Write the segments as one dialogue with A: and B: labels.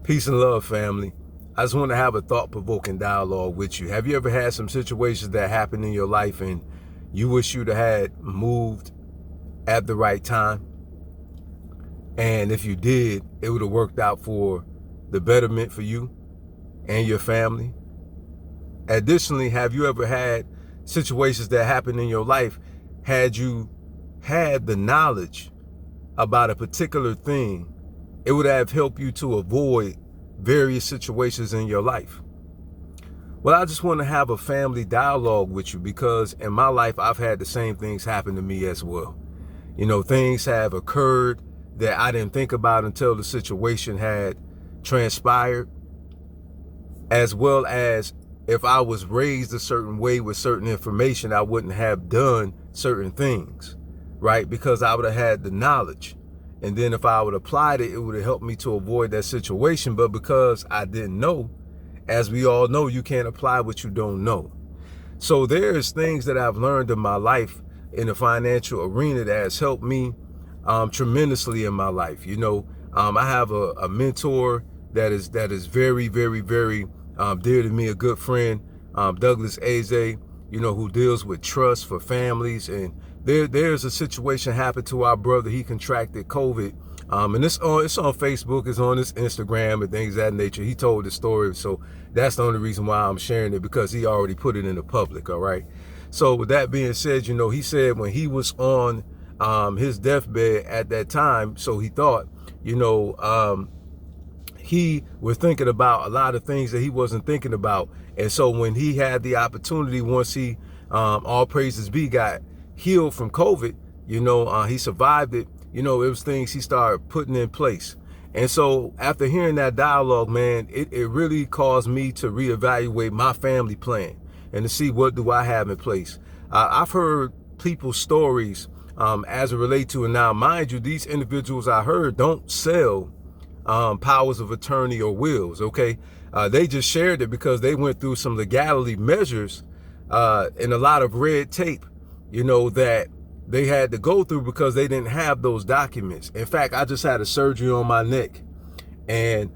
A: Peace and love, family. I just want to have a thought-provoking dialogue with you. Have you ever had some situations that happened in your life and you wish you'd have had moved at the right time? And if you did, it would have worked out for the betterment for you and your family. Additionally, have you ever had situations that happened in your life, had you had the knowledge about a particular thing, it would have helped you to avoid various situations in your life? Well, I just want to have a family dialogue with you because in my life, I've had the same things happen to me as well. You know, things have occurred that I didn't think about until the situation had transpired, as well as if I was raised a certain way with certain information, I wouldn't have done certain things, right? Because I would have had the knowledge. And then if I would have applied it, it would have helped me to avoid that situation. But because I didn't know, as we all know, you can't apply what you don't know. So there's things that I've learned in my life in the financial arena that has helped me tremendously in my life. You know, I have a mentor that is very, very, very dear to me, a good friend, Douglas Aze, you know, who deals with trust for families. And there's a situation happened to our brother. He contracted COVID. And it's on Facebook, it's on his Instagram and things of that nature. He told the story. So that's the only reason why I'm sharing it, because he already put it in the public. All right. So with that being said, you know, he said when he was on his deathbed at that time, so he thought, you know, he was thinking about a lot of things that he wasn't thinking about. And so when he had the opportunity, once he, all praises be, got healed from COVID, you know, he survived it, you know, it was things he started putting in place. And so after hearing that dialogue, man, it really caused me to reevaluate my family plan and to see what do I have in place. I've heard people's stories as it relates to, and now mind you, these individuals I heard don't sell powers of attorney or wills, okay? They just shared it because they went through some legality measures and a lot of red tape, you know, that they had to go through because they didn't have those documents. In fact, I just had a surgery on my neck. And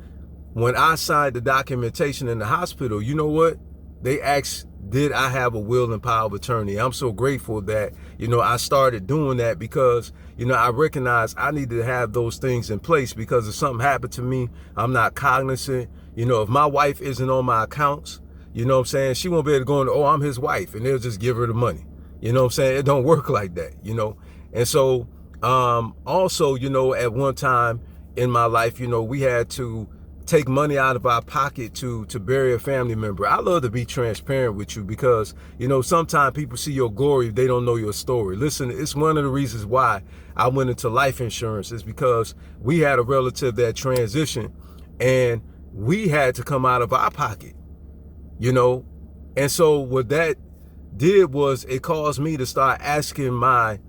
A: when I signed the documentation in the hospital, you know what? They asked, did I have a will and power of attorney? I'm so grateful that, you know, I started doing that because, you know, I recognized I needed to have those things in place because if something happened to me, I'm not cognizant. You know, if my wife isn't on my accounts, you know what I'm saying? She won't be able to go in, oh, I'm his wife, and they'll just give her the money. You know what I'm saying? It don't work like that, you know? And so, also, you know, at one time in my life, you know, we had to take money out of our pocket to bury a family member. I love to be transparent with you because, you know, sometimes people see your glory, they don't know your story. Listen, it's one of the reasons why I went into life insurance is because we had a relative that transitioned and we had to come out of our pocket, you know? And so what that did was it caused me to start asking my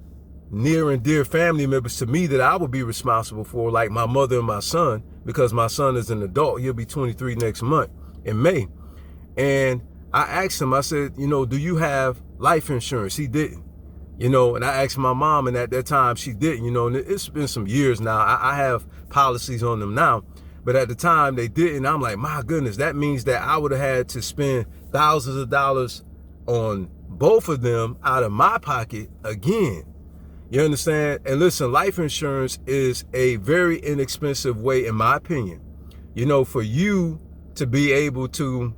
A: near and dear family members to me that I would be responsible for, like my mother and my son, because my son is an adult. He'll be 23 next month in May. And I asked him, I said, you know, do you have life insurance? He didn't, you know, and I asked my mom, and at that time she didn't, you know, and it's been some years now. I have policies on them now, but at the time they didn't. I'm like, my goodness, that means that I would have had to spend thousands of dollars on both of them out of my pocket again. You understand? And listen, life insurance is a very inexpensive way, in my opinion, you know, for you to be able to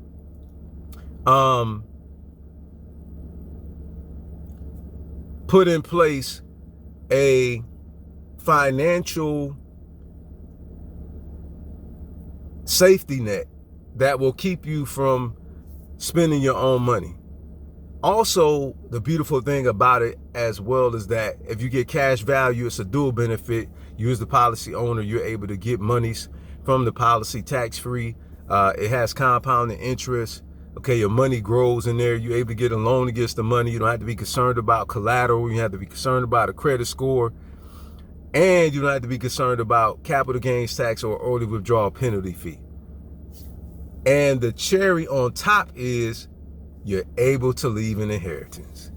A: put in place a financial safety net that will keep you from spending your own money. Also, the beautiful thing about it as well is that if you get cash value, it's a dual benefit. You as the policy owner, you're able to get monies from the policy tax-free. It has compounding interest. Okay, your money grows in there. You're able to get a loan against the money. You don't have to be concerned about collateral. You don't have to be concerned about a credit score. And you don't have to be concerned about capital gains tax or early withdrawal penalty fee. And the cherry on top is you're able to leave an inheritance.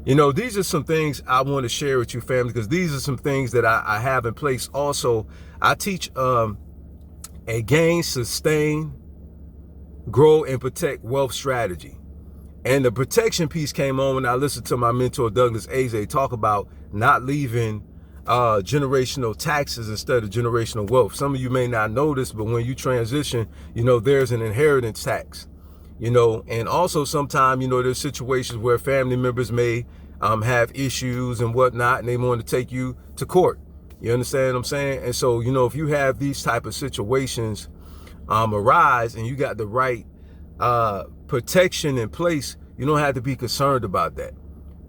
A: You know, these are some things I want to share with you, family, because these are some things that I have in place. Also, I teach a gain, sustain, grow, and protect wealth strategy. And the protection piece came on when I listened to my mentor, Douglas Aze, talk about not leaving generational taxes instead of generational wealth. Some of you may not know this, but when you transition, there's an inheritance tax, and also sometimes, there's situations where family members may have issues and whatnot, and they want to take you to court. You understand what I'm saying? And so, if you have these type of situations arise and you got the right protection in place, you don't have to be concerned about that.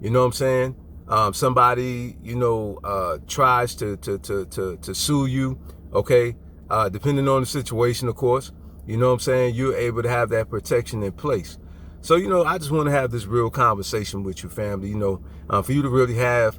A: You know what I'm saying? Somebody, tries to sue you, okay? Depending on the situation, of course, you know what I'm saying? You're able to have that protection in place. So, I just want to have this real conversation with you, family, for you to really have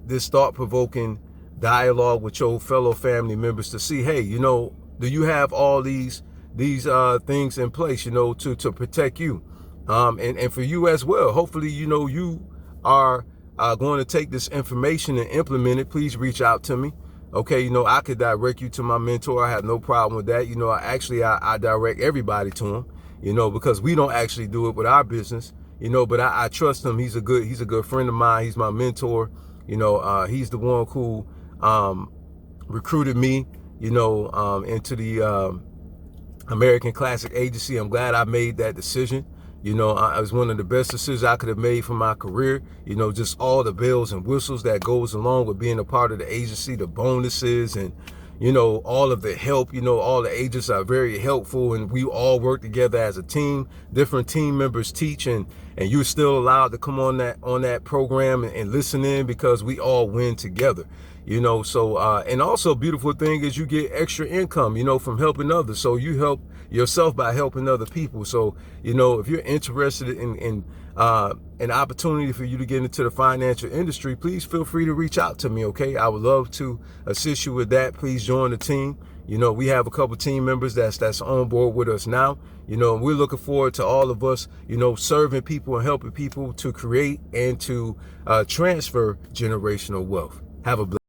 A: this thought-provoking dialogue with your fellow family members to see, hey, do you have all these things in place, to protect you, and for you as well. Hopefully, you are going to take this information and implement it. Please reach out to me. Okay, I could direct you to my mentor. I have no problem with that. I direct everybody to him, because we don't actually do it with our business, but I trust him. He's a good friend of mine. He's my mentor. He's the one who recruited me, into the American Classic Agency. I'm glad I made that decision. It was one of the best decisions I could have made for my career. Just all the bells and whistles that goes along with being a part of the agency, the bonuses and, all of the help. All the agents are very helpful, and we all work together as a team. Different team members teach, and you're still allowed to come on that program and listen in, because we all win together. So and also beautiful thing is you get extra income, from helping others. So you help yourself by helping other people. So, if you're interested in an opportunity for you to get into the financial industry, please feel free to reach out to me. Okay. I would love to assist you with that. Please join the team. We have a couple team members that's on board with us now. We're looking forward to all of us, serving people and helping people to create and to transfer generational wealth. Have a blessed